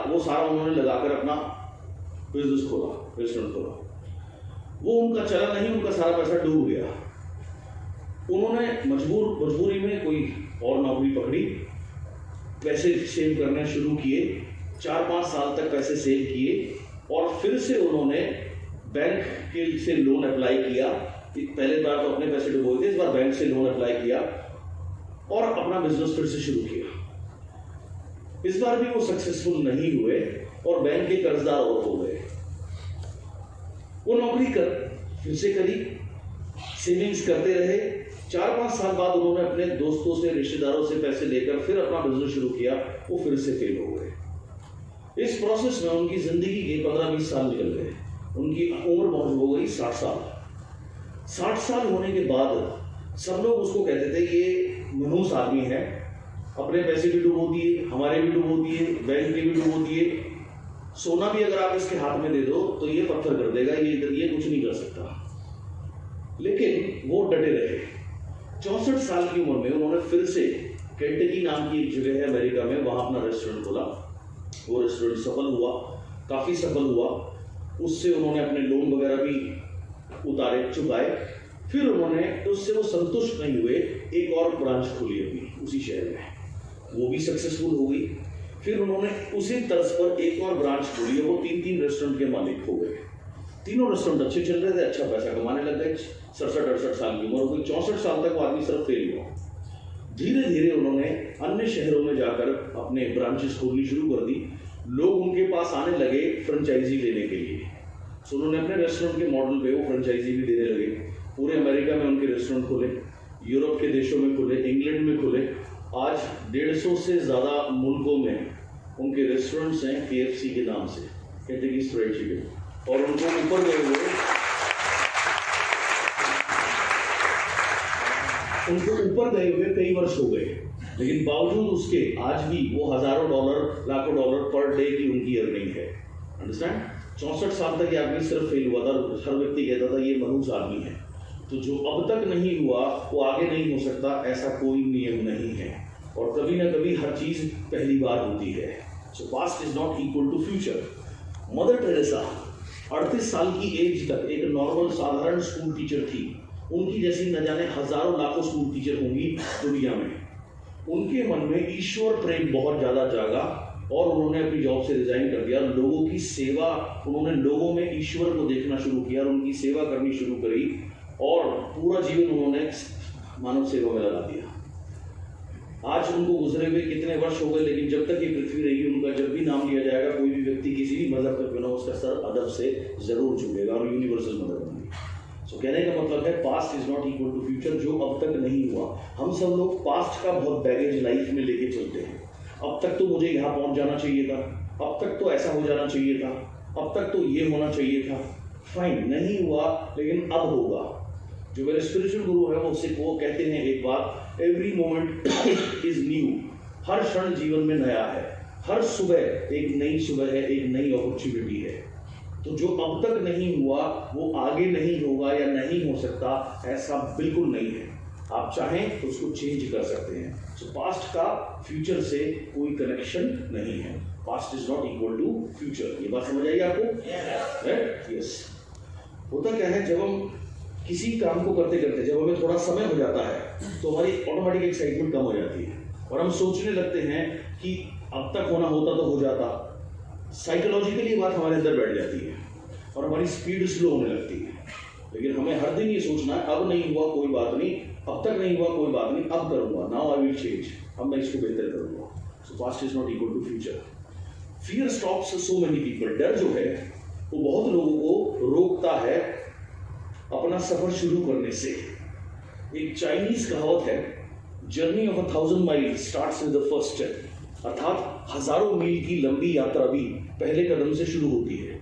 वो सारा उन्होंने लगाकर अपना बिजनेस खोला, रेस्टोरेंट खोला। वो उनका चला नहीं, उनका सारा पैसा डूब गया। उन्होंने मजबूरी में कोई और नौकरी पकड़ी, पैसे सेव करने शुरू किए, 4-5 साल तक पैसे सेव किए और फिर से उन्होंने बैंक के से लोन अप्लाई किया। पहले बार तो अपने पैसे डुबोए थे, इस बार बैंक से लोन अप्लाई किया और अपना बिजनेस फिर से शुरू किया। इस बार भी वो सक्सेसफुल नहीं हुए और बैंक के कर्जदार और हो गए। वो नौकरी फिर से करी, सेविंग्स करते रहे। 4-5 साल बाद उन्होंने अपने दोस्तों से, रिश्तेदारों से पैसे लेकर फिर अपना बिजनेस शुरू किया, वो फिर से फेल हो गए। इस प्रोसेस में उनकी जिंदगी के 15-20 साल निकल गए। उनकी उम्र पहुंच हो गई 60 साल। 60 साल होने के बाद सब लोग उसको कहते थे ये मनहूस आदमी है, अपने पैसे भी डुबो दिए, हमारे भी डुबो दिए, बैंक के भी डुबो दिए, सोना भी अगर आप इसके हाथ में दे दो तो ये पत्थर कर देगा, ये कुछ नहीं कर सकता। लेकिन वो डटे रहे। 64 साल की उम्र में उन्होंने फिर से केंटकी नाम की एक जगह है अमेरिका में, वहां अपना रेस्टोरेंट खोला। वो रेस्टोरेंट सफल हुआ, काफी सफल हुआ। उससे उन्होंने अपने लोन वगैरह भी चुकाए। फिर उन्होंने उससे वो संतुष्ट नहीं हुए, एक और ब्रांच खोली अपनी उसी शहर में, वो भी सक्सेसफुल हो गई। फिर उन्होंने उसी तर्ज पर एक और ब्रांच खोली, वो 3 रेस्टोरेंट के मालिक हो गए। तीनों रेस्टोरेंट अच्छे चल रहे थे, अच्छा पैसा कमाने लग गए। 67-68 साल की उम्र हो गई। 64 साल तक वो आदमी सिर्फ फेल हुआ। धीरे धीरे उन्होंने अन्य शहरों में जाकर अपने ब्रांचेस खोलनी शुरू कर दी। लोग उनके पास आने लगे फ्रेंचाइजी लेने के लिए। तो उन्होंने अपने रेस्टोरेंट के मॉडल पे वो फ्रेंचाइजी भी देने लगे। पूरे अमेरिका में उनके रेस्टोरेंट खुले, यूरोप के देशों में खुले, इंग्लैंड में खुले। आज 150 से ज़्यादा मुल्कों में उनके रेस्टोरेंट्स हैं KFC के नाम से, केंटकी फ्राइड चिकन। और उनको ऊपर गए हुए कई वर्ष हो गए, लेकिन बावजूद उसके आज भी वो हजारों डॉलर, लाखों डॉलर पर डे की उनकी अर्निंग है। अंडरस्टैंड? 64 साल तक ये आदमी सिर्फ फेल हुआ था। हर व्यक्ति कहता था ये मनहूस आदमी है। तो जो अब तक नहीं हुआ वो आगे नहीं हो सकता, ऐसा कोई नियम नहीं है। और कभी ना कभी हर चीज पहली बार होती है। So past is not equal to future. Mother Teresa 38 साल की एज तक एक नॉर्मल साधारण स्कूल टीचर थी। उनकी जैसी न जाने हजारों लाखों स्कूल टीचर होंगी दुनिया में। उनके मन में ईश्वर प्रेम बहुत ज्यादा जागा और उन्होंने अपनी जॉब से रिजाइन कर दिया। लोगों की सेवा, उन्होंने लोगों में ईश्वर को देखना शुरू किया और उनकी सेवा करनी शुरू करी और पूरा जीवन उन्होंने मानव सेवा में लगा दिया। आज उनको गुजरे हुए कितने वर्ष हो गए, लेकिन जब तक ये पृथ्वी रहेगी उनका जब भी नाम लिया जाएगा, कोई भी व्यक्ति किसी भी मजहब का क्यों ना, उसका सर अदब से जरूर झुकेगा और यूनिवर्सल मदर बनेगी। सो कहने का मतलब है past is not equal to future. जो अब तक नहीं हुआ, हम सब लोग पास्ट का बहुत बैगेज लाइफ में लेके चलते हैं। अब तक तो मुझे यहाँ पहुंच जाना चाहिए था, अब तक तो ऐसा हो जाना चाहिए था, अब तक तो ये होना चाहिए था। फाइन, नहीं हुआ लेकिन अब होगा। जो मेरे स्पिरिचुअल गुरु है वो कहते हैं एक बात, एवरी मोमेंट इज न्यू। हर क्षण जीवन में नया है, हर सुबह एक नई सुबह है, एक नई अपॉर्चुनिटी है। तो जो अब तक नहीं हुआ वो आगे नहीं होगा या नहीं हो सकता, ऐसा बिल्कुल नहीं है। आप चाहें तो उसको चेंज कर सकते हैं। सो पास्ट का फ्यूचर से कोई कनेक्शन नहीं है। Past is not equal to future. ये बात समझ आई आपको? यस। होता क्या है, जब हम किसी काम को करते करते जब हमें थोड़ा समय हो जाता है तो हमारी ऑटोमेटिक एक्साइटमेंट कम हो जाती है और हम सोचने लगते हैं कि अब तक होना होता तो हो जाता। साइकोलॉजिकली ये बात हमारे अंदर बैठ जाती है और हमारी स्पीड स्लो होने लगती है। लेकिन हमें हर दिन ये सोचना है, अब नहीं हुआ कोई बात नहीं, अब तक नहीं हुआ कोई बात नहीं, अब करूंगा, नाउ आई विल चेंज, अब मैं इसको बेहतर करूंगा। So past is not equal to future. Fear stops so many people. डर जो है वो बहुत लोगों को रोकता है अपना सफर शुरू करने से। एक चाइनीज कहावत है, journey of 1000 mile starts with the first step. अर्थात हजारों मील की लंबी यात्रा भी पहले कदम से शुरू होती है।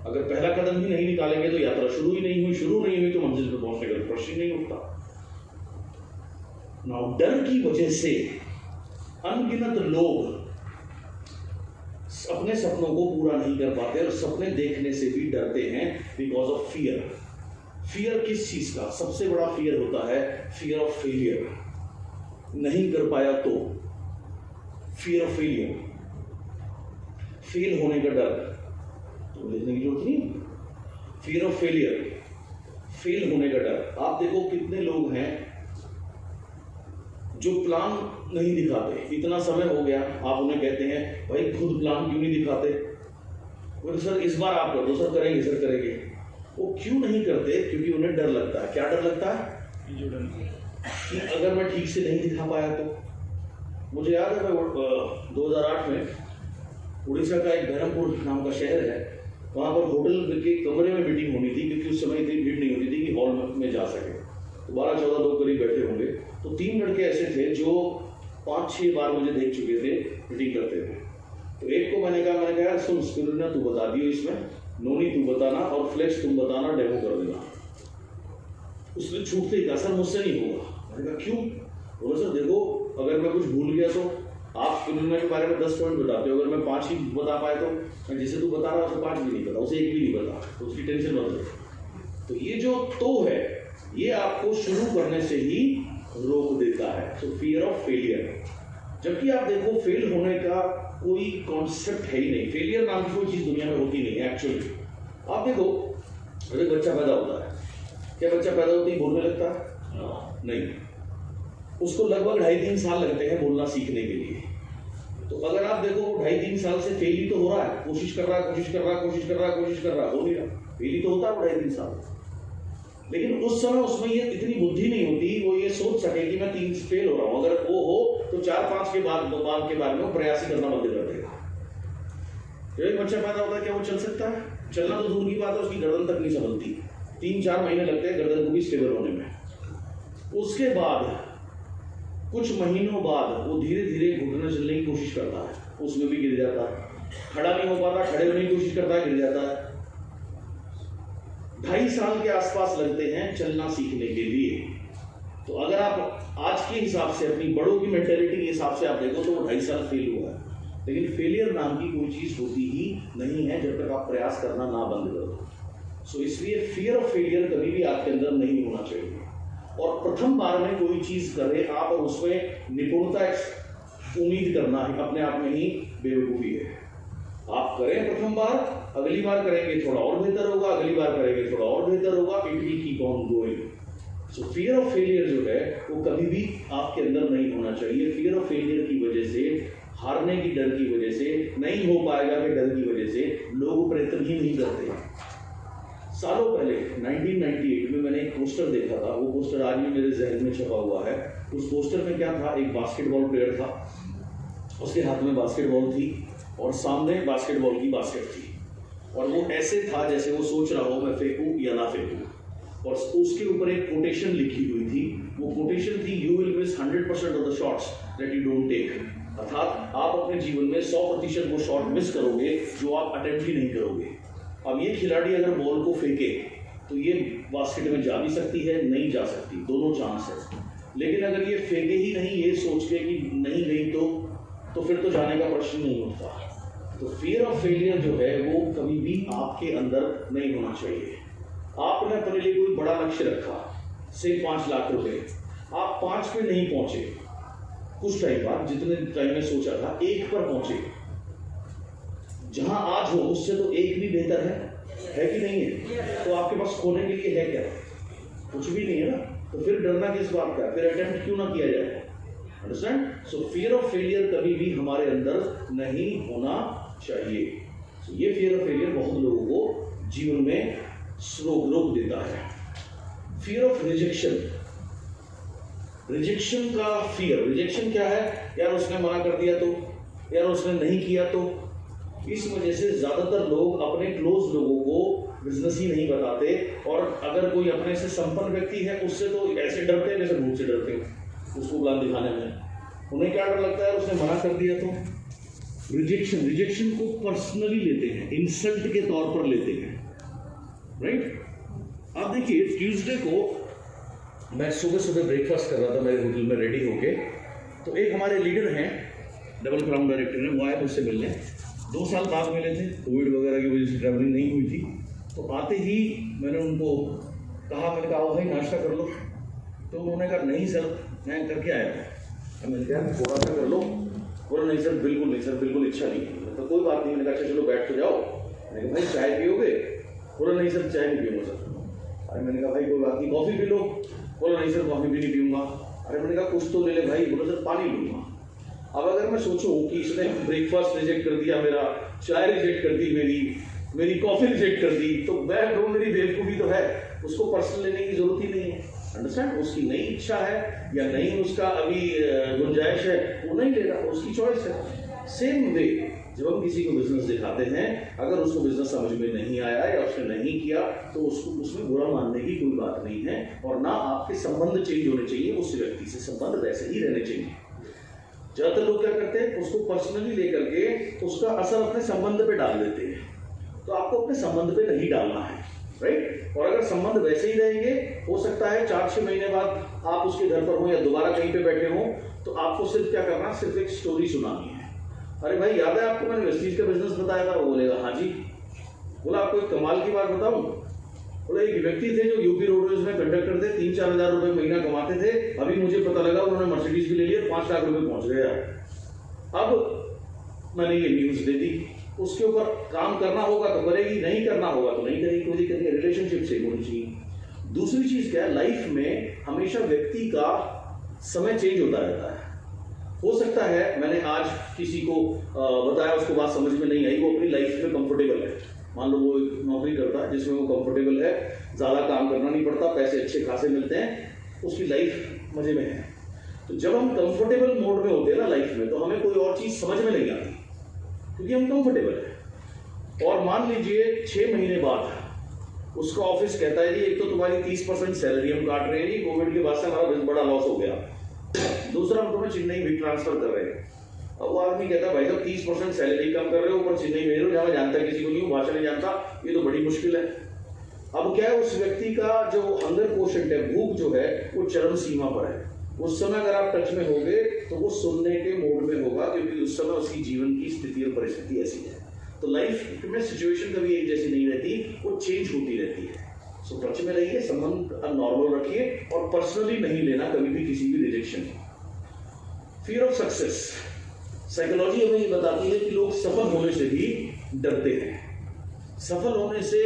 अगर पहला कदम ही नहीं निकालेंगे तो यात्रा शुरू नहीं हुई तो मंजिल पर पहुंचने का प्रश्न ही नहीं उठता। नाउ डर की वजह से अनगिनत लोग अपने सपनों को पूरा नहीं कर पाते और सपने देखने से भी डरते हैं बिकॉज ऑफ फियर। फियर किस चीज का? सबसे बड़ा फियर होता है फियर ऑफ फेलियर। नहीं कर पाया तो फियर ऑफ फेलियर। फेल होने का डर, तो लिखने की जरूरत नहीं। फियर ऑफ फेलियर, फेल होने का डर। आप देखो कितने लोग हैं जो प्लान नहीं दिखाते। इतना समय हो गया, आप उन्हें कहते हैं भाई खुद प्लान क्यों नहीं दिखाते? बोले सर इस बार आप कर दो, सर करेंगे सर करेंगे। वो क्यों नहीं करते? क्योंकि उन्हें डर लगता है। क्या डर लगता है? कि अगर मैं ठीक से नहीं दिखा पाया तो। मुझे याद है मैं 2008 में उड़ीसा का एक धर्मपुर नाम का शहर है, वहाँ पर होटल के कमरे में मीटिंग होनी थी, क्योंकि उस समय इतनी भीड़ नहीं होती थी कि हॉल में जा सके। तो 12-14 लोग करीब बैठे होंगे। तो 3 लड़के ऐसे थे जो 5-6 बार मुझे देख चुके थे मीटिंग करते हुए। तो एक को मैंने कहा यार सुन स्पिरुलिना तू बता दियो इसमें, नोनी तू बताना और फ्लेक्स तुम बताना, डेमो कर देना। उसने छूटते ही कहा सर मुझसे नहीं होगा। मैंने कहा क्यों? बोला सर देखो अगर मैं कुछ भूल गया तो आप स्पिरुलिना के बारे में 10 पॉइंट बताते हो, अगर मैं 5 ही बता पाए तो मैं जिसे तू बता रहा है उसे 5 भी नहीं पता, उसे 1 भी नहीं पता, तो उसकी टेंशन मत लो। तो ये जो तो है ये आपको शुरू करने से ही रोक देता है। तो फियर ऑफ फेलियर। जबकि आप देखो फेल होने का कोई कॉन्सेप्ट है ही नहीं, फेलियर नाम की कोई चीज दुनिया में होती नहीं है एक्चुअली। आप देखो अगर बच्चा पैदा होता है, क्या बच्चा पैदा होते ही बोलने लगता है? नहीं, उसको लगभग 2.5-3 साल लगते हैं बोलना सीखने के लिए। तो अगर आप देखो वो 2.5-3 साल से फेल ही तो हो रहा है, कोशिश कर रहा है, हो नहीं रहा, फेल ही तो होता है वो 2.5-3 साल। लेकिन उस समय उसमें ये इतनी बुद्धि नहीं होती वो ये सोच सके कि मैं 3 से फेल हो रहा हूं। अगर वो हो तो 4-5 के बाद के बारे में वो प्रयास ही करना बंद कर देगा। जब एक बच्चा पैदा होता है क्या वो चल सकता है? चलना तो दूर की बात है, उसकी गर्दन तक नहीं संभलती। 3-4 महीने लगते हैं गर्दन को भी स्टेबल होने में। उसके बाद कुछ महीनों बाद वो धीरे धीरे घुटने चलने की कोशिश करता है, उसमें भी गिर जाता है। खड़ा नहीं हो पाता, खड़े होने की कोशिश करता है, गिर जाता है। 2.5 साल के आसपास लगते हैं चलना सीखने के लिए। तो अगर आप आज के हिसाब से अपनी बड़ों की मेंटेलिटी के हिसाब से आप देखो तो वो 2.5 साल फेल हुआ है। लेकिन फेलियर नाम की कोई चीज होती ही नहीं है जब तक आप प्रयास करना ना बंद कर दो। सो इसलिए फियर ऑफ फेलियर कभी भी आपके अंदर नहीं होना चाहिए। और प्रथम बार में कोई चीज करे आप और उसमें निपुणता उम्मीद करना है अपने आप में ही बेवकूफी है। आप करें प्रथम बार, अगली बार करेंगे थोड़ा और बेहतर होगा, अगली बार करेंगे थोड़ा और बेहतर होगा, it will keep on going. So fear of failure जो है वो कभी भी आपके अंदर नहीं होना चाहिए। फियर ऑफ फेलियर की वजह से, हारने की डर की वजह से, नहीं हो पाएगा के डर की वजह से लोग प्रयत्न ही नहीं करते। सालों पहले 1998 में मैंने एक पोस्टर देखा था, वो पोस्टर आज भी मेरे जहन में छपा हुआ है। उस पोस्टर में क्या था, एक बास्केटबॉल प्लेयर था, उसके हाथ में बास्केटबॉल थी और सामने बास्केटबॉल की बास्केट थी और वो ऐसे था जैसे वो सोच रहा हो मैं फेंकूं या ना फेंकूं। और उसके ऊपर एक कोटेशन लिखी हुई थी। वो कोटेशन थी you will miss 100% of the shots that you don't take. अर्थात आप अपने जीवन में 100% वो शॉट मिस करोगे जो आप अटेम्प्ट ही नहीं करोगे। अब ये खिलाड़ी अगर बॉल को फेंके तो ये बास्केट में जा भी सकती है, नहीं जा सकती, दोनों चांस है। लेकिन अगर ये फेंके ही नहीं ये सोच के कि नहीं गई तो फिर तो जाने का प्रश्न नहीं उठता। तो फियर ऑफ फेलियर जो है वो कभी भी आपके अंदर नहीं होना चाहिए। आपने अपने लिए कोई बड़ा लक्ष्य रखा, से 5 लाख रुपए, आप 5 पे नहीं पहुंचे, कुछ टाइम बाद जितने टाइम में सोचा था 1 पर पहुंचे। जहां आज हो उससे तो 1 भी बेहतर है कि नहीं है? तो आपके पास खोने के लिए है क्या? कुछ भी नहीं है ना, तो फिर डरना किस बात का? फिर अटेम्प्ट क्यों ना किया जाए? Understand? So fear of failure कभी भी हमारे अंदर नहीं होना चाहिए। so, ये फियर ऑफ फेलियर बहुत लोगों को जीवन में रोक देता है। फियर ऑफ रिजेक्शन, रिजेक्शन का फियर। रिजेक्शन क्या है? यार उसने मना कर दिया तो, यार उसने नहीं किया तो। इस वजह से ज्यादातर लोग अपने क्लोज लोगों को बिजनेस ही नहीं बताते और अगर कोई अपने से संपन्न व्यक्ति है उससे तो ऐसे डरते हैं जैसे भूत से डरते हैं उसको प्लान दिखाने में। उन्हें क्या डर लगता है? उसने मना कर दिया तो। रिजेक्शन को पर्सनली लेते हैं, इंसल्ट के तौर पर लेते हैं, राइट? आप देखिए ट्यूसडे को मैं सुबह ब्रेकफास्ट कर रहा था मेरे होटल में रेडी होके, तो एक हमारे लीडर हैं, डबल क्राउन डायरेक्टर हैं, वो आए मुझसे मिलने। 2 साल बाद मिले थे, कोविड वगैरह की वजह से ट्रैवलिंग नहीं हुई थी। तो आते ही मैंने उनको कहा, मैंने कहा भाई नाश्ता कर लो। तो उन्होंने कहा नहीं सर मैं करके आया था। मैंने कहा थोड़ा सा कर लो। बोला नहीं सर बिल्कुल नहीं सर, बिल्कुल इच्छा नहीं है। तो कोई बात नहीं। मैंने कहा अच्छा चलो बैठ तो जाओ। मैंने कहा भाई चाय पियोगे? बोला नहीं सर चाय नहीं पीऊँगा सर। अरे मैंने कहा भाई कोई बात नहीं, कॉफ़ी पी लो? बोला नहीं सर कॉफ़ी भी नहीं पीऊँगा। अरे मैंने कहा कुछ तो ले ले भाई। बोला सर पानी लूँगा। अब अगर मैं सोचूं कि इसने ब्रेकफास्ट रिजेक्ट कर दिया मेरा, चाय रिजेक्ट कर दी मेरी कॉफ़ी रिजेक्ट कर दी, तो मैं मेरी बेवकूफ़ी तो है, उसको पर्सनल लेने की जरूरत ही नहीं है। अंडरस्टैंड? उसकी नई इच्छा है या नहीं उसका अभी गुंजाइश है, वो नहीं लेगा, उसकी चॉइस है। सेम वे जब हम किसी को बिजनेस दिखाते हैं, अगर उसको बिजनेस समझ में नहीं आया या उसने नहीं किया तो उसको उसमें बुरा मानने की कोई बात नहीं है, और ना आपके संबंध चेंज होने चाहिए, उस व्यक्ति से संबंध वैसे ही रहने चाहिए। ज्यादातर लोग क्या करते हैं, उसको पर्सनली लेकर के उसका असर अपने संबंध पे डाल देते हैं। तो आपको अपने संबंध पे नहीं डालना है, राइट? और अगर संबंध वैसे ही रहेंगे, हो सकता है 4-6 महीने बाद आप उसके घर पर हो या दोबारा कहीं पे बैठे हो, तो आपको सिर्फ क्या करना, सिर्फ एक स्टोरी सुनानी है। अरे भाई याद है आपको मैंने वेस्टीज का बिजनेस बताया था? वो बोलेगा हाँ जी। बोला आपको एक कमाल की बात बताऊं? बोला एक व्यक्ति थे जो यूपी रोडवेज में कंडक्टर थे, 3-4 हज़ार रुपए महीना कमाते थे, अभी मुझे पता लगा उन्होंने मर्सिडीज भी ले लिया, 5 लाख रुपए पहुंच गया। अब मैंने ये न्यूज दे दी, उसके ऊपर काम करना होगा तो करेगी, नहीं करना होगा तो नहीं करेगी, कोई दिक्कत नहीं। रिलेशनशिप से होनी चाहिए। दूसरी चीज क्या है, लाइफ में हमेशा व्यक्ति का समय चेंज होता रहता है। हो सकता है मैंने आज किसी को बताया, उसको बात समझ में नहीं आई, वो अपनी लाइफ में कंफर्टेबल है। मान लो वो एक नौकरी करता है जिसमें वो कंफर्टेबल है, ज्यादा काम करना नहीं पड़ता, पैसे अच्छे खासे मिलते हैं, उसकी लाइफ मजे में है। तो जब हम कंफर्टेबल मोड में होते हैं ना लाइफ में, तो हमें कोई और चीज समझ में नहीं आती, क्योंकि हम कंफर्टेबल है। और मान लीजिए 6 महीने बाद उसका ऑफिस कहता है जी एक तो तुम्हारी 30% सैलरी हम काट रहे हैं जी, कोविड के बाद से हमारा बड़ा लॉस हो गया, दूसरा हम तुम्हें चेन्नई भी ट्रांसफर कर रहे हैं। अब वो आदमी कहता है भाई साहब 30% सैलरी कम कर रहे हो, ऊपर चेन्नई भेज रहे हो, जहाँ मैं जानता किसी को नहीं हूँ, भाषा नहीं जानता, ये तो बड़ी मुश्किल है। अब क्या है, उस व्यक्ति का जो हंगर कोशेंट है, भूख जो है, वो चरम सीमा पर है। उस समय अगर आप टच में होगे तो वो सुनने के मोड में होगा, क्योंकि उस समय उसकी जीवन की स्थिति और परिस्थिति ऐसी है। तो लाइफ में सिचुएशन कभी एक जैसी नहीं रहती, वो चेंज होती रहती है। सो टच में रहिए, संबंध नॉर्मल रखिए, और पर्सनली नहीं लेना कभी भी किसी भी rejection. Fear of success, psychology हमें ये बताती है कि लोग सफल होने से भी डरते हैं। सफल होने से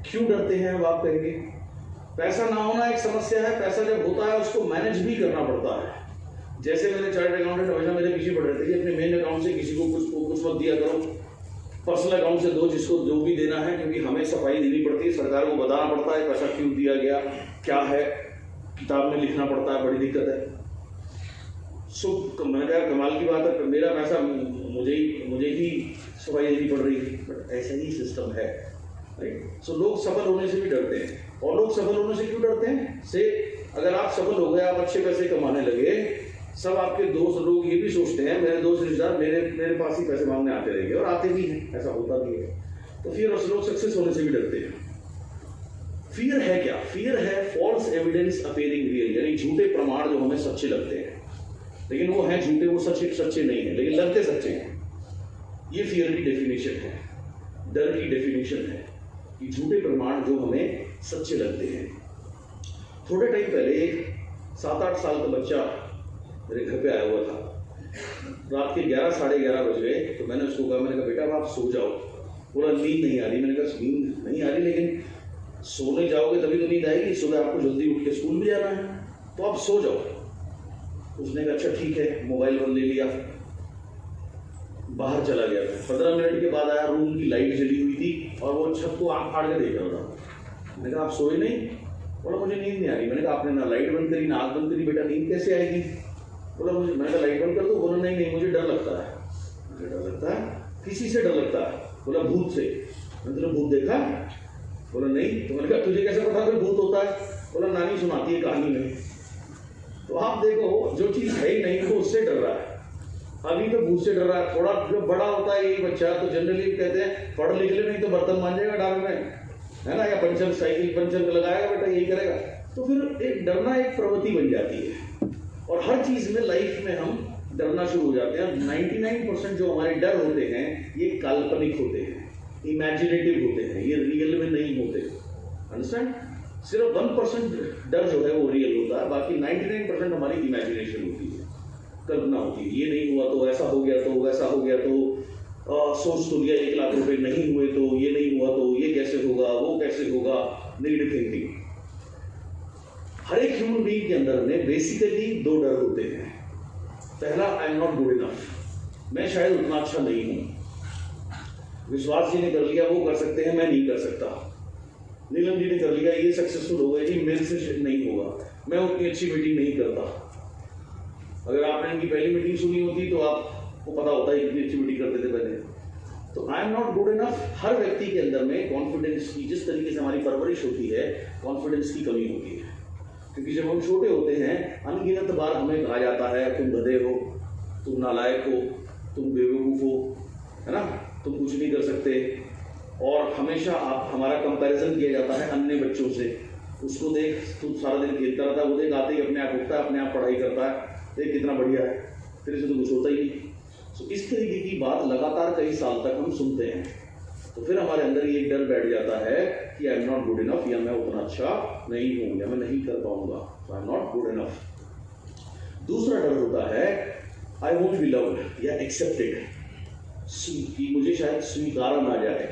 क्यों डरते हैं, अब आप कहेंगे? पैसा ना होना एक समस्या है, पैसा जब होता है उसको मैनेज भी करना पड़ता है। जैसे मेरे चार्टर्ड अकाउंटेंट हमेशा मेरे पीछे पड़ रहे थे कि अपने मेन अकाउंट से किसी को कुछ मत दिया करो, पर्सनल अकाउंट से दो जिसको जो भी देना है, क्योंकि हमें सफाई देनी पड़ती है, सरकार को बताना पड़ता है पैसा क्यों दिया गया, क्या है, किताब में लिखना पड़ता है, बड़ी दिक्कत है। सो मैंने कहा कमाल की बात है, मेरा पैसा मुझे ही सफाई देनी पड़ रही है, बट ऐसा ही सिस्टम है, राइट? सो लोग सफल होने से भी डरते हैं। और लोग सफल होने से क्यों डरते हैं? से अगर आप सफल हो गए, आप अच्छे पैसे कमाने लगे, सब आपके दोस्त लोग ये भी सोचते हैं मेरे दोस्त रिश्तेदार मेरे पास ही पैसे मांगने आते रहेंगे, और आते भी हैं, ऐसा होता भी है। तो फिर लोग सक्सेस होने से भी डरते हैं। फियर है क्या? फियर है फॉल्स एविडेंस अपीयरिंग रियल, यानी झूठे प्रमाण जो हमें सच्चे लगते हैं, लेकिन वो हैं झूठे, वो सच्चे नहीं है, लेकिन लगते सच्चे हैं। ये फियर की डेफिनेशन है, डर की डेफिनेशन है कि झूठे प्रमाण जो हमें सच्चे लगते हैं। थोड़े टाइम पहले एक 7-8 साल का बच्चा मेरे घर पे आया हुआ था। रात के 11 साढ़े 11 बज गए, तो मैंने उसको कहा, मैंने कहा बेटा आप सो जाओ। बोला नींद नहीं आ रही। मैंने कहा नींद नहीं आ रही, लेकिन सोने जाओगे तभी तो नींद आएगी, सुबह आपको जल्दी उठ के स्कूल भी जाना है, तो आप सो जाओ। उसने कहा अच्छा ठीक है, मोबाइल फोन ले लिया, बाहर चला गया। 15 मिनट के बाद आया, रूम की लाइट जली हुई थी और वो छत को आंख फाड़ के देख रहा था। मैंने कहा आप सोए नहीं? बोला मुझे नींद नहीं आ रही। मैंने कहा आपने ना लाइट बंद करी ना आंख बंद करी, बेटा नींद कैसे आएगी? बोला मैंने कहा लाइट बंद कर दो। बोला नहीं मुझे डर लगता है। मुझे डर लगता है? किसी से डर लगता है? बोला भूत से। मैंने भूत देखा? बोला नहीं। तो मैंने कहा तुझे कैसे पता फिर भूत होता है? बोला नानी सुनाती है कहानी में। तो आप देखो, जो चीज है ही नहीं वो उससे डर रहा है। अभी तो भूत से डर रहा है। थोड़ा जो बड़ा होता है यही बच्चा, तो जनरली कहते हैं पढ़ लिख ले, नहीं तो बर्तन मांजेगा डाल में, है ना, या पंचर साइकिल पंचर लगाएगा बेटा, यही करेगा। तो फिर एक डरना एक प्रवृत्ति बन जाती है, और हर चीज में लाइफ में हम डरना शुरू हो जाते हैं। 99% जो हमारे डर होते हैं ये काल्पनिक होते हैं, इमेजिनेटिव होते हैं, ये रियल में नहीं होते। अंडरस्टैंड? सिर्फ 1% डर जो है वो रियल होता है, बाकी 99% हमारी इमेजिनेशन होती है, कल्पना होती है। ये नहीं हुआ तो ऐसा हो गया, तो वैसा हो गया, तो सोच तो लिया 1 लाख रुपए नहीं हुए तो ये नहीं हुआ तो ये कैसे होगा, वो कैसे होगा, नेगेटिव थिंकिंग। हर एक ह्यूमन बीइंग के अंदर में बेसिकली 2 डर होते हैं। पहला, आई एम नॉट गुड इनफ, मैं शायद उतना अच्छा नहीं हूं। विश्वास जी ने कर लिया, वो कर सकते हैं, मैं नहीं कर सकता। नीलम जी ने कर लिया, ये सक्सेसफुल हो गए जी, मेरे से नहीं होगा, मैं उतनी अच्छी मीटिंग नहीं करता। अगर आपने इनकी पहली मीटिंग सुनी होती तो आपको पता होता है इतनी अच्छी मीटिंग करते थे पहले। तो I am not good enough, हर व्यक्ति के अंदर में कॉन्फिडेंस की, जिस तरीके से हमारी परवरिश होती है, कॉन्फिडेंस की कमी होती है। क्योंकि जब हम छोटे होते हैं अनगिनत बार हमें कहा जाता है तुम गधे हो, तुम नालायक हो, तुम बेवकूफ़ हो, है ना, तुम कुछ नहीं कर सकते। और हमेशा हमारा कंपैरिजन किया जाता है अन्य बच्चों से। उसको देख, तू सारा दिन खेलता रहता है, वो देख आते ही अपने आप उठता है, अपने आप पढ़ाई करता है, देख कितना बढ़िया है, फिर से तो कुछ होता ही नहीं। तो इस तरीके की बात लगातार कई साल तक हम सुनते हैं, तो फिर हमारे अंदर ये डर बैठ जाता है कि आई एम नॉट गुड इनफ, या मैं उतना अच्छा नहीं हूं, या मैं नहीं कर पाऊंगा, I am not good enough. दूसरा डर होता है आई वोंट बी लव्ड या एक्सेप्टेड, कि मुझे शायद स्वीकारा ना जाए।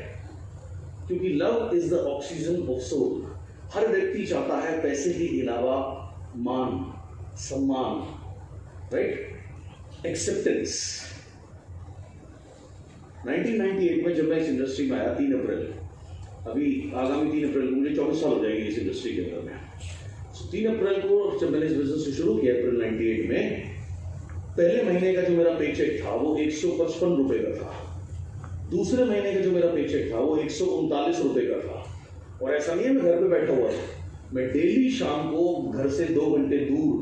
क्योंकि love is the oxygen of soul. हर व्यक्ति चाहता है पैसे के अलावा मान, सम्मान, राइट, एक्सेप्टेंस। 1998 में जब मैं इस इंडस्ट्री में आया, 3 अप्रैल, अभी आगामी 3 अप्रैल को मुझे 24 साल हो जाएंगे इस इंडस्ट्री के अंदर में। 3 अप्रैल को जब मैंने इस बिजनेस को शुरू किया अप्रैल 98 में, पहले महीने का जो मेरा पेचेक था वो 155 रुपए का था। दूसरे महीने का जो मेरा पेचेक था वो 139 रुपए का था। और ऐसा नहीं है मैं घर पे बैठा हुआ था, मैं डेली शाम को घर से 2 घंटे दूर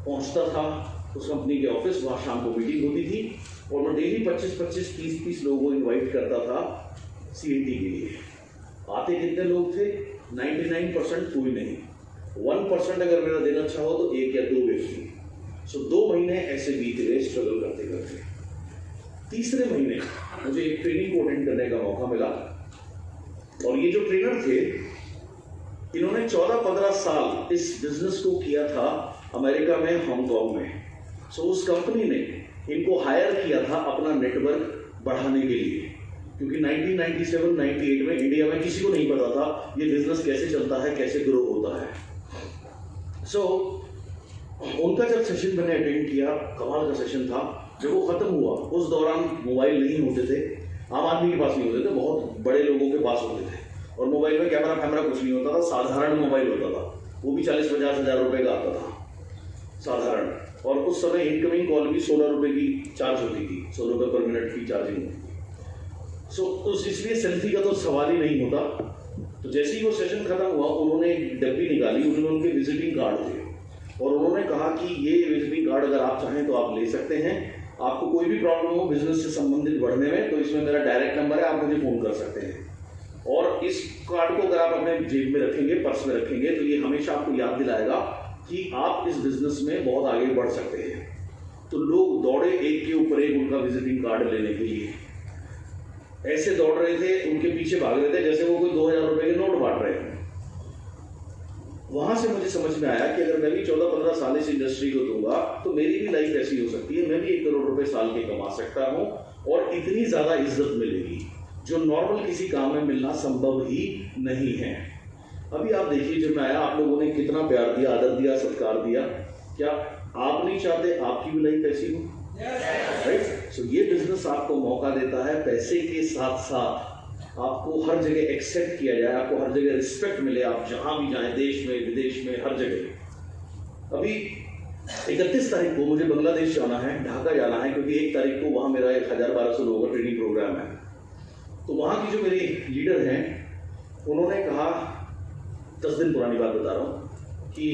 पहुंचता था उस कंपनी के ऑफिस, वहाँ शाम को मीटिंग होती थी, और मैं डेली 25-25, 30-30 लोगों को इन्वाइट करता था CNT के लिए। आते कितने लोग थे? 99% कोई नहीं, 1% अगर मेरा दिन अच्छा हो तो 1 या 2 व्यक्ति। सो 2 महीने ऐसे बीत गए स्ट्रगल करते करते। तीसरे महीने मुझे एक ट्रेनिंग को अटेंड करने का मौका मिला, और ये जो ट्रेनर थे इन्होंने 14-15 साल इस बिजनेस को किया था अमेरिका में, हांगकांग में। सो उस कंपनी ने इनको हायर किया था अपना नेटवर्क बढ़ाने के लिए, क्योंकि 1997-98 में इंडिया में किसी को नहीं पता था ये बिजनेस कैसे चलता है, कैसे ग्रो होता है। सो उनका जब सेशन मैंने अटेंड किया, कमाल का सेशन था। जब वो खत्म हुआ, उस दौरान मोबाइल नहीं होते थे, आम आदमी के पास नहीं होते थे, बहुत बड़े लोगों के पास होते थे। और मोबाइल में कैमरा कुछ नहीं होता था, साधारण मोबाइल होता था, वो भी 40-50 हज़ार रुपए का आता था, साधारण। और उस समय इनकमिंग कॉल भी 16 रुपए की चार्ज होती थी, 16 रुपए पर मिनट की चार्जिंग होती थी। सो इसलिए सेल्फी का तो सवाल ही नहीं होता। तो जैसे ही वो सेशन खत्म हुआ, उन्होंने एक डब्बी निकाली, उन्होंने उनके विजिटिंग कार्ड थे, और उन्होंने कहा कि ये विजिटिंग कार्ड अगर आप चाहें तो आप ले सकते हैं, आपको कोई भी प्रॉब्लम हो बिजनेस से संबंधित बढ़ने में तो इसमें मेरा डायरेक्ट नंबर है, आप मुझे फोन कर सकते हैं। और इस कार्ड को अगर आप अपने जेब में रखेंगे, पर्स में रखेंगे, तो ये हमेशा आपको याद दिलाएगा कि आप इस बिजनेस में बहुत आगे बढ़ सकते हैं। तो लोग दौड़े एक के ऊपर एक उनका विजिटिंग कार्ड लेने के लिए, ऐसे दौड़ रहे थे, उनके पीछे भाग रहे थे जैसे वो कोई 2000 रुपए के नोट बांट रहे हैं। वहां से मुझे समझ में आया कि अगर मैं भी 14-15 साल इस इंडस्ट्री को दूंगा तो मेरी भी लाइफ ऐसी हो सकती है, मैं भी 1 करोड़ रुपए साल के कमा सकता हूं, और इतनी ज्यादा इज्जत मिलेगी जो नॉर्मल किसी काम में मिलना संभव ही नहीं है। अभी आप देखिए, जब मैं आया आप लोगों ने कितना प्यार दिया, आदर दिया, सत्कार दिया। क्या आप नहीं चाहते आपकी भी लाइफ ऐसी हो? राइट। सो ये बिजनेस आपको मौका देता है पैसे के साथ साथ आपको हर जगह एक्सेप्ट किया जाए, आपको हर जगह रिस्पेक्ट मिले, आप जहां भी जाएं, देश में विदेश में हर जगह। अभी 31 तारीख को मुझे बांग्लादेश जाना है, ढाका जाना है, क्योंकि 1 तारीख को वहां मेरा 1000-1200 लोगों का ट्रेनिंग प्रोग्राम है। तो वहां की जो मेरी लीडर हैं उन्होंने कहा, 10 दिन पुरानी बात बता रहा हूँ, कि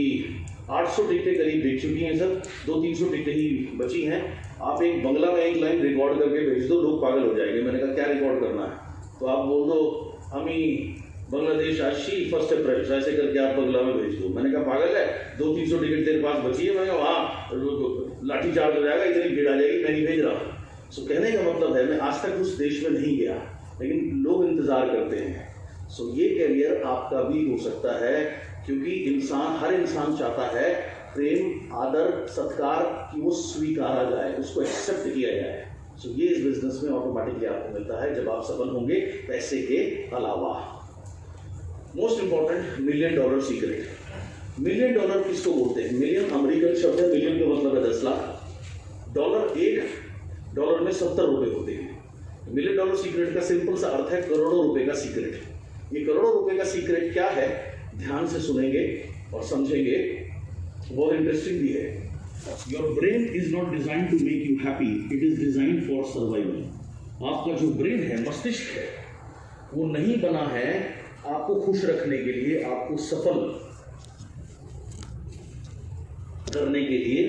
800 टिकटें करीब बिक चुकी हैं सर, 200-300 टिकटें ही बची हैं, आप एक बंगला में एक लाइन रिकॉर्ड करके भेज दो, लोग पागल हो जाएंगे। मैंने कहा क्या रिकॉर्ड करना है? तो आप बोल दो हम ही बांग्लादेश आशी 1 अप्रैल, ऐसे करके आप बंगला में भेज दो। मैंने कहा पागल है, 200-300 टिकट तेरे पास बची है? मैंने कहा वहाँ लाठी चार्ज हो जाएगा, इतनी भीड़ आ जाएगी, मैं नहीं भेज रहा। सो कहने का मतलब है मैं आज तक उस देश में नहीं गया, लेकिन लोग इंतजार करते हैं। सो ये कैरियर आपका भी हो सकता है, क्योंकि हर इंसान चाहता है प्रेम, आदर, सत्कार, कि वो स्वीकारा जाए, उसको एक्सेप्ट किया जाए। सो ये इस बिजनेस में ऑटोमेटिकली आपको मिलता है जब आप सफल होंगे पैसे के अलावा। Most important, $1 million secret. $1 million किसको बोलते हैं? मिलियन अमेरिकन शब्द है, मिलियन का मतलब है 10 लाख। डॉलर, $1 में 70 रुपए होते हैं। $1 मिलियन सीक्रेट का सिंपल सा अर्थ है करोड़ों रुपए का सीक्रेट। ये करोड़ों रुपए का सीक्रेट क्या है, ध्यान से सुनेंगे और समझेंगे, बहुत इंटरेस्टिंग भी है। Your brain is not design to make you happy, it is design for survival. आपका जो ब्रेन है, मस्तिष्क है, वो नहीं बना है आपको खुश रखने के लिए, आपको सफल करने के लिए,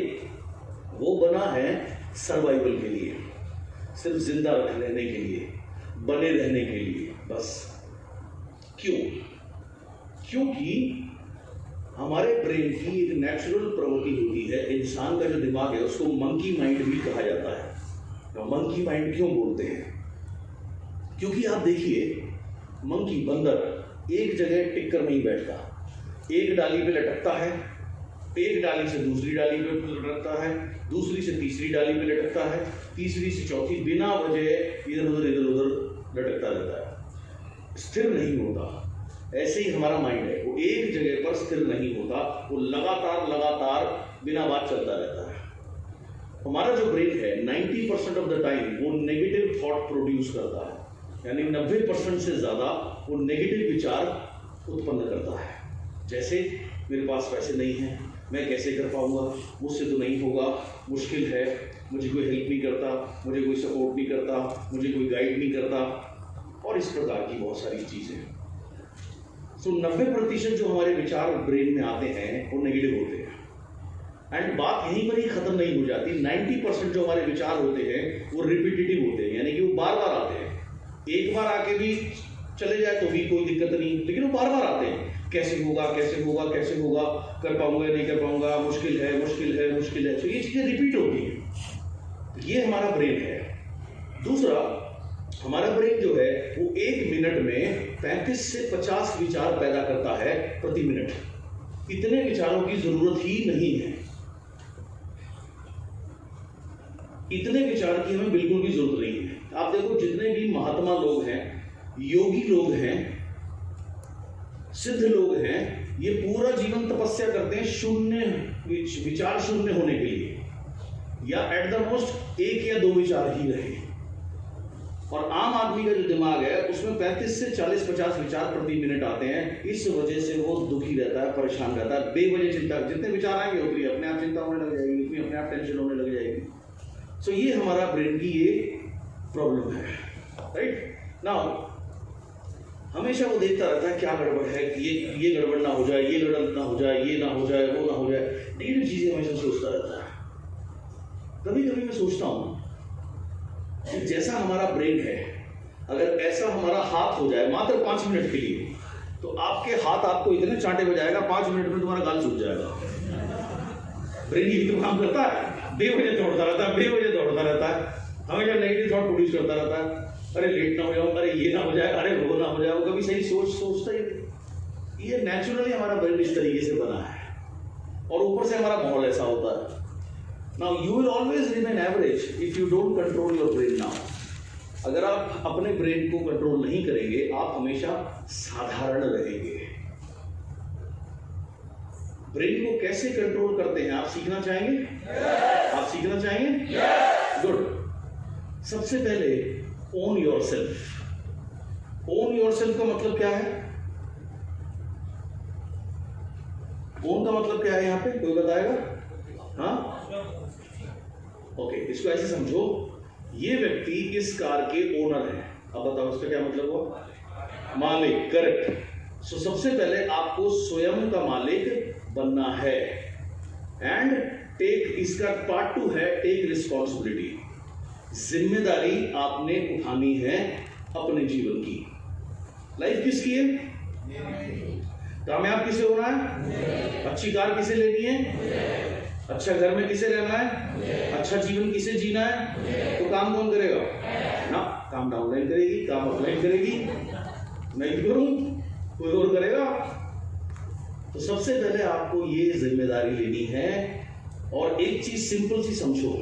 वो बना है सर्वाइवल के लिए, सिर्फ जिंदा रहने के लिए, बने रहने के लिए बस। क्यों? क्योंकि हमारे ब्रेन की एक नेचुरल प्रवृत्ति होती है, इंसान का जो दिमाग है उसको मंकी माइंड भी कहा जाता है। तो मंकी माइंड क्यों बोलते हैं? क्योंकि आप देखिए, मंकी, बंदर एक जगह टिक कर नहीं बैठता, एक डाली पे लटकता है, एक डाली से दूसरी डाली पे लटकता है, दूसरी से तीसरी डाली पे लटकता है, तीसरी से चौथी, बिना वजह इधर उधर लटकता रहता है, स्थिर नहीं होता। ऐसे ही हमारा माइंड है, वो एक जगह पर स्थिर नहीं होता, वो लगातार बिना बात चलता रहता है। हमारा जो ब्रेन है 90% ऑफ द टाइम वो नेगेटिव थॉट प्रोड्यूस करता है, यानी 90% से ज्यादा वो नेगेटिव विचार उत्पन्न करता है। जैसे, मेरे पास पैसे नहीं हैं, मैं कैसे कर पाऊंगा, मुझसे तो नहीं होगा, मुश्किल है, मुझे कोई हेल्प नहीं करता, मुझे कोई सपोर्ट नहीं करता, मुझे कोई गाइड नहीं करता, और इस प्रकार की बहुत सारी चीजें। सो 90% जो हमारे विचार ब्रेन में आते हैं वो नेगेटिव होते हैं। एंड बात यहीं पर ही खत्म नहीं हो जाती। 90% जो हमारे विचार होते हैं वो रिपीटेटिव होते हैं, यानी कि वो बार बार आते हैं। एक बार आके भी चले जाए तो भी कोई दिक्कत नहीं, लेकिन वो बार बार आते हैं। कैसे होगा, कैसे होगा, कैसे होगा, कर पाऊंगा नहीं कर पाऊंगा, मुश्किल है, मुश्किल है, मुश्किल है। तो ये चीजें रिपीट होती हैं। तो ये हमारा ब्रेन है। दूसरा, हमारा ब्रेन जो है वो 1 मिनट में 35 से 50 विचार पैदा करता है प्रति मिनट। इतने विचारों की जरूरत ही नहीं है, इतने विचार की हमें बिल्कुल भी जरूरत नहीं है। आप देखो, जितने भी महात्मा लोग हैं, योगी लोग हैं, सिद्ध लोग हैं, ये पूरा जीवन तपस्या करते हैं शून्य विचार शून्य होने के लिए, या एट द मोस्ट 1 या 2 विचार ही रहे। और आम आदमी का जो दिमाग है उसमें 35 से 40-50 विचार प्रति मिनट आते हैं। इस वजह से वो दुखी रहता है, परेशान रहता है, बेवजह चिंता। जितने विचार आएंगे उतनी अपने आप चिंता होने लग जाएगी, उतनी अपने आप टेंशन होने लग जाएगी। सो ये हमारा ब्रेन की ये प्रॉब्लम है, राइट। नाउ हमेशा वो देखता रहता है क्या गड़बड़ है, ये गड़बड़ ना हो जाए, ये गड़बड़ ना हो जाए, ये ना हो जाए, वो ना हो जाए, नेगेटिव चीजें हमेशा सोचता रहता है। कभी कभी मैं सोचता हूँ कि जैसा हमारा ब्रेन है, अगर ऐसा हमारा हाथ हो जाए मात्र 5 मिनट के लिए, तो आपके हाथ आपको इतने चांटे बजाएगा, 5 मिनट में तुम्हारा गाल सूख जाएगा। ब्रेन यही तो काम करता है, बेवजह दौड़ता रहता है, बेवजह दौड़ता रहता है, हमेशा नेगेटिव थॉट प्रोड्यूस करता रहता है। अरे लेट ना हो जाओ, अरे ये ना हो जाए, अरे वो ना हो जाए, वो कभी सही सोचता ही नहीं। ये नेचुरली हमारा ब्रेन इस तरीके से बना है, और ऊपर से हमारा माहौल ऐसा होता है। Now you will always remain average if you don't control your brain now. अगर आप अपने ब्रेन को कंट्रोल नहीं करेंगे, आप हमेशा साधारण रहेंगे। ब्रेन को कैसे कंट्रोल करते हैं आप सीखना चाहेंगे? आप सीखना चाहेंगे? गुड। सबसे पहले ओन योरसेल्फ। ओन योरसेल्फ का मतलब क्या है? ओन का मतलब क्या है यहाँ पे, कोई बताएगा? हाँ, ओके, इसको ऐसे समझो, ये व्यक्ति इस कार के ओनर है। अब बताओ इसका क्या मतलब हुआ? मालिक, करेक्ट। सो सबसे पहले आपको स्वयं का मालिक बनना है। एंड टेक, इसका पार्ट 2 है टेक रिस्पॉन्सिबिलिटी। जिम्मेदारी आपने उठानी है अपने जीवन की। लाइफ किसकी है? कामयाब किसे होना है? अच्छी कार किसे लेनी है? अच्छा घर में किसे रहना है? अच्छा जीवन किसे जीना है? तो काम कौन करेगा ना? काम डाउनलाइन करेगी, काम ऑफलाइन करेगी, मैं भी करूं, कोई और करेगा। तो सबसे पहले आपको ये जिम्मेदारी लेनी है। और एक चीज सिंपल सी समझो,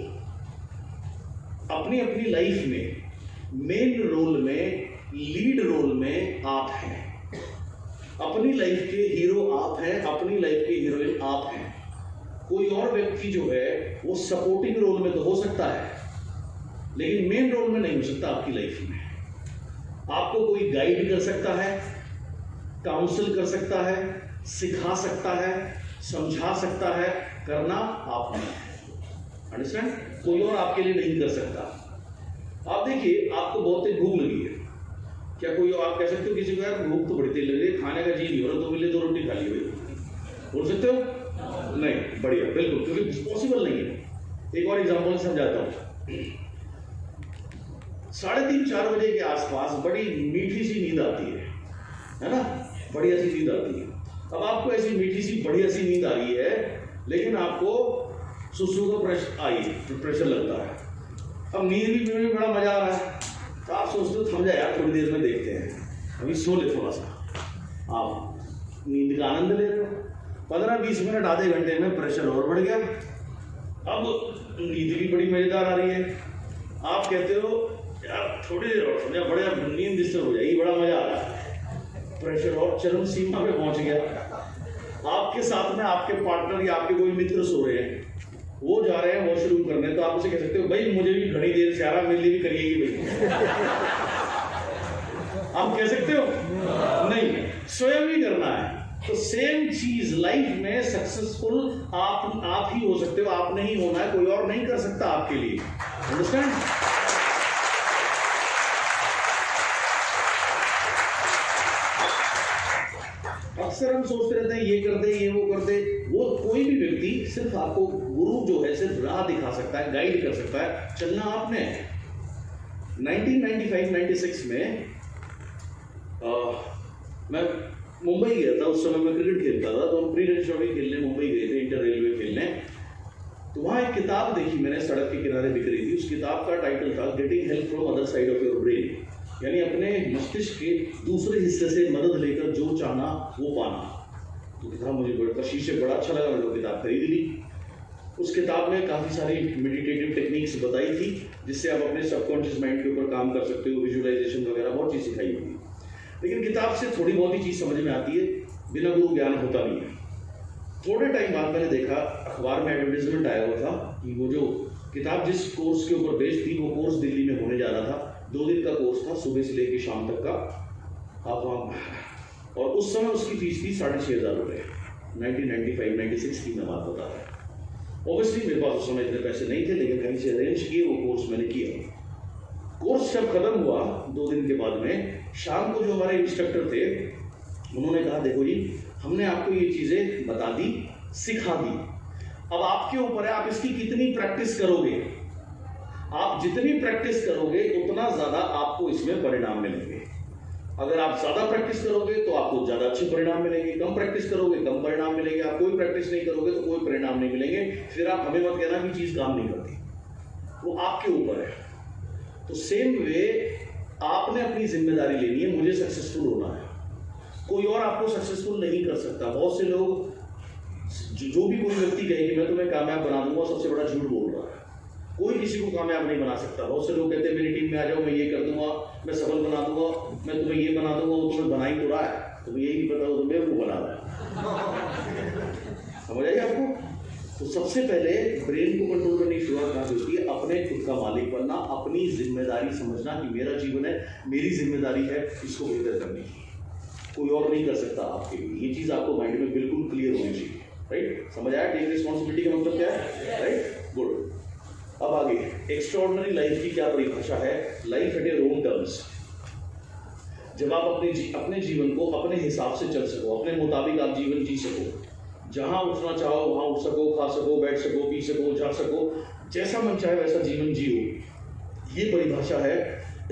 अपनी अपनी लाइफ में मेन रोल में, लीड रोल में आप हैं। अपनी लाइफ के हीरो आप हैं, अपनी लाइफ के हीरोइन आप हैं। कोई और व्यक्ति जो है वो सपोर्टिंग रोल में तो हो सकता है, लेकिन मेन रोल में नहीं हो सकता आपकी लाइफ में। आपको कोई गाइड कर सकता है, काउंसल कर सकता है, सिखा सकता है, समझा सकता है, करना आपने है। अंडरस्टैंड? कोई और आपके लिए नहीं कर सकता। आप देखिए, आपको बहुत तेज भूख लगी है, क्या कोई आप कह सकते हो किसी को यार भूख तो बड़ी तेज लग रही है, खाने का जी नहीं हो रहा, तो मिले 2 रोटी खा ली भाई, बोल सकते हो? नहीं, बढ़िया, बिल्कुल, क्योंकि पॉसिबल नहीं है। एक और एग्जांपल समझाता हूं। 3:30-4 बजे के आसपास बड़ी मीठी सी नींद आती है ना, बढ़िया सी नींद आती है। अब आपको ऐसी मीठी सी बढ़िया सी नींद आ रही है, लेकिन आपको सुसु का प्रेशर लगता है। अब नींद भी में बड़ा मजा आ रहा है, तो आप सोचते हो थम जाए यार, थोड़ी देर में देखते हैं, अभी सो ले थोड़ा सा। आप नींद का आनंद ले रहे हो, 15-20 मिनट आधे घंटे में प्रेशर और बढ़ गया। अब नींद भी बड़ी मजेदार आ रही है। आप कहते हो यार थोड़ी देर और समझा, बढ़िया नींद डिस्टर्ब हो जाएगी, बड़ा मजा आ रहा है। प्रेशर और चरम सीमा पे पहुंच गया। आपके साथ में आपके पार्टनर या आपके कोई मित्र सो रहे हैं, वो जा रहे हैं वॉशरूम करने, तो आप उसे कह सकते हो भाई मुझे भी घड़ी देर से आ रहा, मेरे लिए भी करिएगी भाई। आप कह सकते हो? नहीं, स्वयं ही करना है। तो सेम चीज लाइफ में सक्सेसफुल आप ही हो सकते हो, आप नहीं होना है, कोई और नहीं कर सकता आपके लिए। अंडरस्टैंड? अक्सर हम सोचते रहते हैं ये कर दे, ये वो कर दे। वो कोई भी व्यक्ति सिर्फ आपको, गुरु जो है सिर्फ राह दिखा सकता है, गाइड कर सकता है, चलना आपने। 1995-96 में मैं मुंबई गया था। उस समय मैं क्रिकेट खेलता था, तो हम प्री रजिस्ट्री खेलने मुंबई गए थे, इंटर रेलवे खेलने। तो वहाँ एक किताब देखी मैंने, सड़क के किनारे बिक रही थी। उस किताब का टाइटल था getting help from other side of your brain, यानी अपने मस्तिष्क के दूसरे हिस्से से मदद लेकर जो चाहना वो पाना। तो किताब मुझे बड़ा शीर्षक बड़ा अच्छा लगा, मैंने किताब खरीद ली। उस किताब में काफ़ी सारी मेडिटेटिव टेक्निक्स बताई थी, जिससे आप अपने सबकॉन्शियस माइंड के ऊपर काम कर सकते हो, विजुअलाइजेशन वगैरह बहुत चीज़ सिखाई हुई। लेकिन किताब से थोड़ी बहुत ही चीज़ समझ में आती है, बिना गुरु ज्ञान होता नहीं है। थोड़े टाइम बाद मैंने देखा अखबार में एडवर्टाइजमेंट आया हुआ था कि वो जो किताब जिस कोर्स के ऊपर बेस्ड थी, वो कोर्स दिल्ली में होने जा रहा था। 2 दिन का कोर्स था, सुबह से लेकर शाम तक का। आप वहाँ, और उस समय उसकी फीस थी 6,500 रुपये। 1995-96 की मैं बात बता रहा हूँ। ऑब्वियसली मेरे पास उस समय इतने पैसे नहीं थे, लेकिन कहीं से अरेंज किए वो कोर्स मैंने किया। कोर्स जब खत्म हुआ 2 दिन के बाद में, शाम को जो हमारे इंस्ट्रक्टर थे उन्होंने कहा देखो जी, हमने आपको ये चीज़ें बता दी, सिखा दी, अब आपके ऊपर है आप इसकी कितनी प्रैक्टिस करोगे। आप जितनी प्रैक्टिस करोगे उतना ज़्यादा आपको इसमें परिणाम मिलेंगे। अगर आप ज़्यादा प्रैक्टिस करोगे तो आपको ज़्यादा अच्छे परिणाम मिलेंगे, कम प्रैक्टिस करोगे कम परिणाम मिलेंगे, आप कोई प्रैक्टिस नहीं करोगे तो कोई परिणाम नहीं मिलेंगे। फिर आप हमें मत कहना कि चीज़ काम नहीं करती, वो आपके ऊपर है। तो सेम वे आपने अपनी जिम्मेदारी लेनी है, मुझे सक्सेसफुल होना है, कोई और आपको सक्सेसफुल नहीं कर सकता। बहुत से लोग जो भी कोई व्यक्ति कहे कि मैं तुम्हें कामयाब बना दूंगा, सबसे बड़ा झूठ बोल रहा है। कोई किसी को कामयाब नहीं बना सकता। बहुत से लोग कहते हैं मेरी टीम में आ जाओ, मैं ये कर दूंगा, मैं सफल बना दूंगा, मैं तुम्हें ये बना दूंगा, वो तुम्हें बना ही तो रहा है, तुम्हें यही नहीं पता वो तो मेरे को बना रहा है। समझ आइए आपको? तो सबसे पहले ब्रेन को कंट्रोल करने की शुरुआत कहाँ से होती है? अपने खुद का मालिक बनना, अपनी जिम्मेदारी समझना कि मेरा जीवन है, मेरी जिम्मेदारी है इसको बेहतर करने की, कोई और नहीं कर सकता आपके लिए। ये चीज़ आपको माइंड में बिल्कुल क्लियर होनी चाहिए। राइट? समझ आया टेक रिस्पॉन्सिबिलिटी का मतलब क्या है? Right, good. अब आगे एक्स्ट्राऑर्डिनरी लाइफ की क्या परिभाषा है? Life at your own terms. जब आप अपने जीवन को अपने हिसाब से चल सको, अपने मुताबिक आप जीवन जी सको, जहां उठना चाहो वहां उठ सको, खा सको, बैठ सको, पी सको, जा सको, जैसा मन चाहे वैसा जीवन जियो। ये परिभाषा है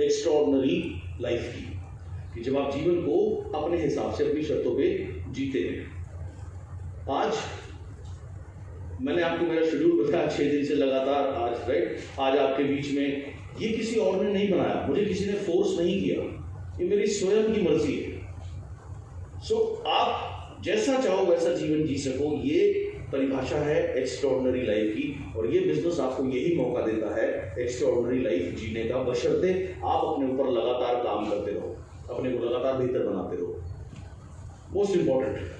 एक्स्ट्राऑर्डिनरी लाइफ की, कि जब आप जीवन को अपने हिसाब से अपनी शर्तों पे जीते हैं। आज मैंने आपको मेरा शेड्यूल बताया 6 दिन से लगातार, आज राइट, आज आपके बीच में, ये किसी और ने नहीं बनाया, मुझे किसी ने फोर्स नहीं किया, ये मेरी स्वयं की मर्जी है। सो आप जैसा चाहो वैसा जीवन जी सको, ये परिभाषा है एक्स्ट्रॉर्डिनरी लाइफ की, और ये बिजनेस आपको यही मौका देता है एक्स्ट्रॉर्डिनरी लाइफ जीने का, बशर्ते आप अपने ऊपर लगातार काम करते रहो, अपने को लगातार बेहतर बनाते रहो। Most important